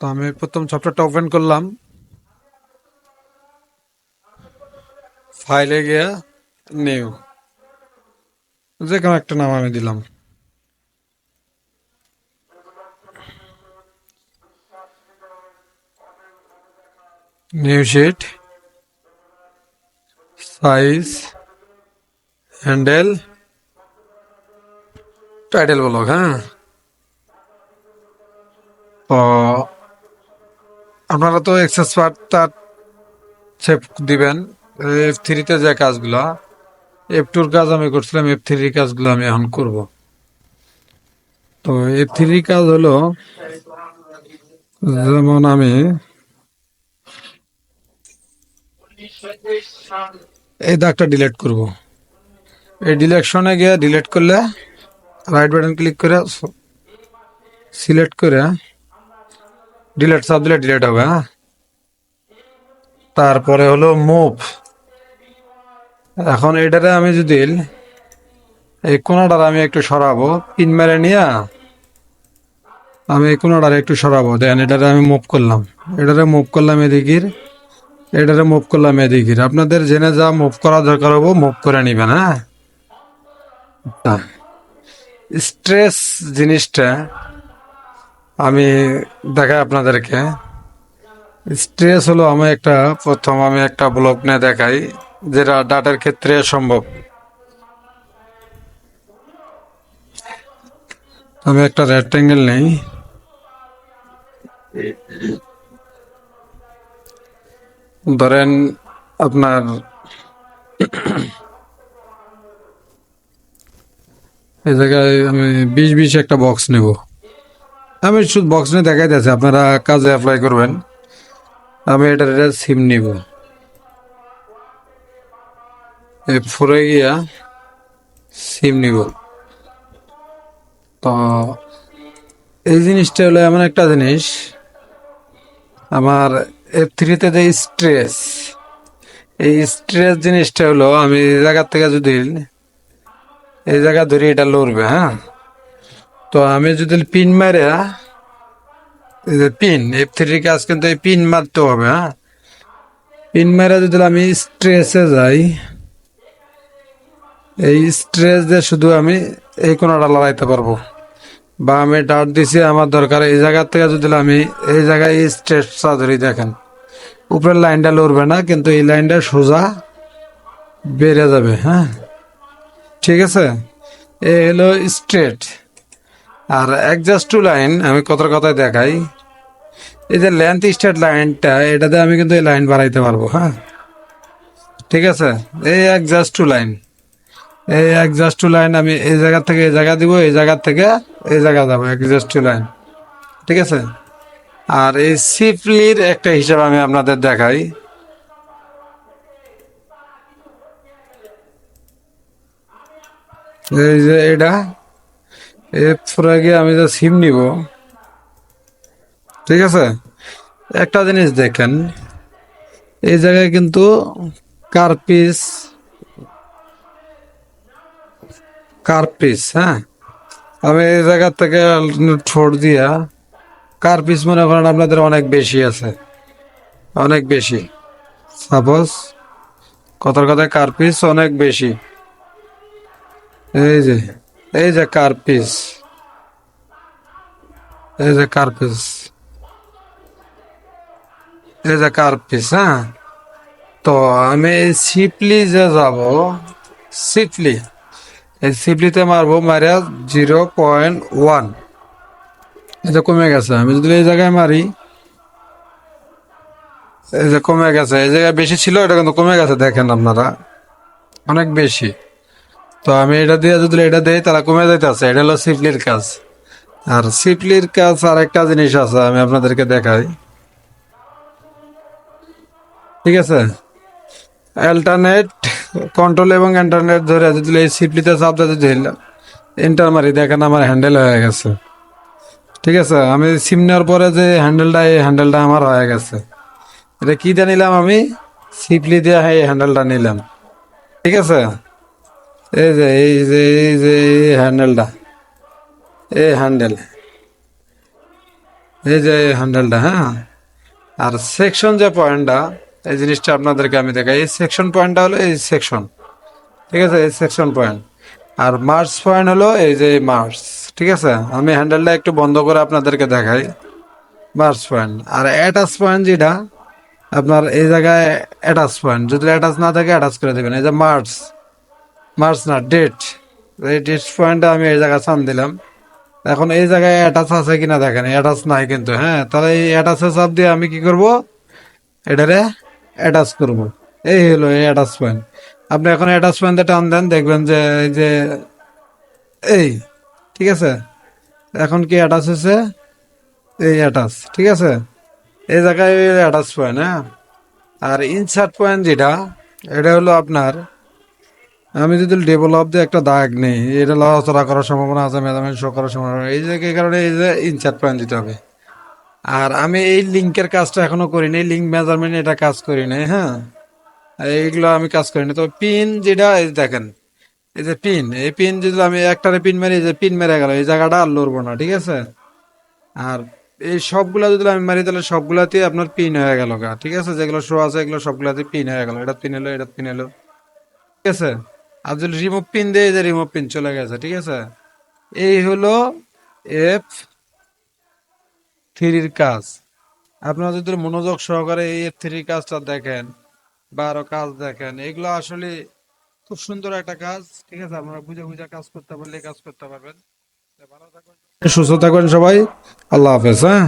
তো আমি প্রথম সফটওয়্যারটা ওপেন করলাম, ফাইলে গিয়া নিউ, যে কোনো একটা নাম আমি দিলাম। New sheet, size, handle, title block. হ্যাঁ, তো আপনারা তো এক্সেস পার্টটা সেভ দিবেন। F3-তে যে কাজগুলা, F2-র কাজ আমি করছিলাম, F3-র কাজগুলো আমি এখন করব। তো F3-র কাজ হলো, যেমন আমি এই দাগটা ডিলিট করব। এই ডিলেকশনে গিয়ে ডিলিট করলে রাইট বাটন ক্লিক করে সিলেক্ট করে ডিলিট চাপ দিলে ডিলিট হবে। হ্যাঁ, তারপরে হলো মুভ। এখন এটারে আমি যদি এই কোনাটার আমি একটু সরাবো, পিন মেরে নিয়ে আমি এই কোনাটারে একটু সরাবো, দেন এটারে আমি মুভ করলাম, এটারে মুভ করলাম এদিকের, এটারে মুভ করলাম এদিকের। আপনাদের জেনে যা মুভ করা দরকার হবো মুভ করে নিবেন। হ্যাঁ, স্ট্রেস জিনিসটা আমি দেখাই আপনাদেরকে। স্ট্রেস হলো, আমি একটা ব্লক নিয়ে দেখাই, যেটা ডাটার ক্ষেত্রে সম্ভব। আমি একটা রেক্টেঙ্গেল নেই, ধরেন আপনার এই জায়গায় আমি 20-20 একটা বক্স নেব। আমি শুধু বক্স নিয়ে দেখাই দিয়েছি, আপনারা কাজে অ্যাপ্লাই করবেন। আমি এটার সিম নিব, এই ফোরে গিয়া সিম নিব। তো এই জিনিসটা হলো এমন একটা জিনিস, আমার F3-তে যে স্ট্রেস, এই স্ট্রেস জিনিসটা হলো, আমি এই জায়গার থেকে যদি এই জায়গা ধরে এটা লড়বে। হ্যাঁ, তো আমি যদি পিন মারে, এই যে পিন, F3-র কাজ কিন্তু এই পিন মারতে হবে। হ্যাঁ, পিন মারে যদি আমি স্ট্রেসে যাই, এই স্ট্রেস দিয়ে শুধু আমি এই কোণাটা লড়াইতে পারবো। বা আমি ডাট দিছি, আমার দরকার এই জায়গার থেকে যদি আমি এই জায়গায় স্ট্রেসটা ধরি, দেখেন উপরের লাইনটা লড়বে না, কিন্তু এই লাইনটা সোজা বেড়ে যাবে। হ্যাঁ, ঠিক আছে, এ হলো স্ট্রেট। আর অ্যাডজাস্ট টু লাইন আমি কথায় দেখাই, এই যে লেন্থ স্ট্রেট লাইনটা, এটাতে আমি কিন্তু এই লাইন বাড়াইতে পারবো। হ্যাঁ, ঠিক আছে, এই অ্যাডজাস্ট টু লাইন, এই অ্যাডজাস্ট টু লাইন আমি এই জায়গা থেকে এই জায়গা দিব, এই জায়গা থেকে এই জায়গা যাবো, অ্যাডজাস্ট টু লাইন। ঠিক আছে, আর এই সিফলির একটা হিসাব আমি আপনাদের দেখাই। এই যে এটা এর আগে আমি যে সিম নিব, ঠিক আছে, একটা জিনিস দেখেন, এই জায়গায় কিন্তু কার্পিস, হ্যাঁ, আমি এই জায়গা থেকে ঠোঁট দিয়া কার্পিস মনে করেন আপনাদের অনেক বেশি আছে, অনেক বেশি। সাপোজ কথায় কার্পিস অনেক বেশি, এই যে এই যে কার্পিস, এই যে কার্পিস, এই যে কার্পিস। হ্যাঁ, তো আমি সিপলি যে যাব, সিপলি, এই সিপলিতে মারবো, মারিয়া 0.1, এই যে কমে গেছে। আমি যদি এই জায়গায় মারি, এই যে কমে গেছে, এই জায়গায় বেশি ছিল, এটা কিন্তু কমে গেছে, দেখেন আপনারা অনেক বেশি। তো আমি এটা দিয়ে যদি এটা দেই, তারা কমে যাইতেছে। এটা হলো সিপলির কাজ। আর সিপলির কাজ আর একটা জিনিস আছে, আমি আপনাদেরকে দেখাই। ঠিক আছে, অ্যাল্টারনেট কন্ট্রোল এবং ইন্টারনেট ধরে যদি এই সিপলিতে চাপ দিয়ে যদি এন্টার মারি, দেখেন আমার হ্যান্ডেল হয়ে গেছে। ঠিক আছে, আমি সিম নেওয়ার পরে যে হ্যান্ডেলটা, এই হ্যান্ডেলটা আমার হয়ে গেছে। এটা কি দিয়ে নিলাম আমি? সিপলি দিয়ে এই হ্যান্ডেলটা নিলাম। ঠিক আছে, এই যে এই হ্যান্ডেলটা, এই হ্যান্ডেল, এই যে হ্যান্ডেলটা, হ্যাঁ। আর সেকশন যে পয়েন্টটা, এই জিনিসটা আপনাদেরকে আমি দেখাই। এই সেকশন পয়েন্টটা হলো এই সেকশন, ঠিক আছে, এই সেকশন পয়েন্ট। আর মার্চ পয়েন্ট হলো এই যে মার্চ, ঠিক আছে। আমি হ্যান্ডেলটা একটু বন্ধ করে আপনাদেরকে দেখাই। মার্চ পয়েন্ট আর অ্যাটাচ পয়েন্ট যেটা আপনার এই জায়গায়, অ্যাটাচ পয়েন্ট যদি অ্যাটাচ না থাকে অ্যাটাচ করে দেবেন। এই যে মার্চ, মার্চ না ডেট, এই ডেট পয়েন্টটা আমি এই জায়গায় চাপ দিলাম। এখন এই জায়গায় অ্যাটাচ আছে কিনা দেখেন, অ্যাটাচ নাই কিন্তু, হ্যাঁ। তাহলে এই অ্যাটাচে চাপ দিয়ে আমি কি করব, এটারে অ্যাটাচ করব। এই হলো এই অ্যাটাচ পয়েন্ট। আপনি এখন অ্যাটাচ পয়েন্টে টান দেন, দেখবেন যে এই যে এই, ঠিক আছে। এখন কি অ্যাটাচ হয়েছে, এই অ্যাটাচ, ঠিক আছে। এই জায়গায় অ্যাটাচ পয়েন্ট, হ্যাঁ। আর ইনসার্ট পয়েন্ট যেটা, এটা হলো আপনার, আমি যদি ডেভেলপ দিয়ে একটা দাগ নেই, এটা লড়াচড়া করার সম্ভাবনা আছে, মেজারমেন্ট শো করার সম্ভাবনা, এই যে এই কারণে এই যে ইনসার্ট পয়েন্ট দিতে হবে। আর আমি এই লিঙ্কের কাজটা এখনো করিনি, লিঙ্ক মেজারমেন্ট এটা কাজ করি নাই, হ্যাঁ। এইগুলো আমি কাজ করিনি। তো পিন যেটা, এই দেখেন, এই যে পিন, এই পিন যদি আমি একটারে পিন মারি, এই যে পিন মেরে গেল, এই জায়গাটা আর লড়বো না, ঠিক আছে। আর এই সবগুলা যদি আমি মারি, তাহলে সবগুলাতে আপনার পিন হয়ে গেল গা, ঠিক আছে। যেগুলো শো আছে এগুলো সবগুলাতে পিন হয়ে গেল, এটা পিন এলো, এটা পিন এলো, ঠিক আছে। আর যদি রিমুভ পিন দিয়ে, এই যে রিমুভ পিন চলে গেছে, ঠিক আছে। এই হলো F3 কাজ। আপনারা যদি মনোযোগ সহকারে এই F3 কাজটা দেখেন বা আরো কাজ দেখেন, এগুলো আসলে খুব সুন্দর একটা কাজ, ঠিক আছে। আপনারা বুঝে বুঝে কাজ করতে পারলে কাজ করতে পারবেন। ভালো থাকবেন, সুস্থ থাকবেন সবাই। আল্লাহ হাফেজ, হ্যাঁ।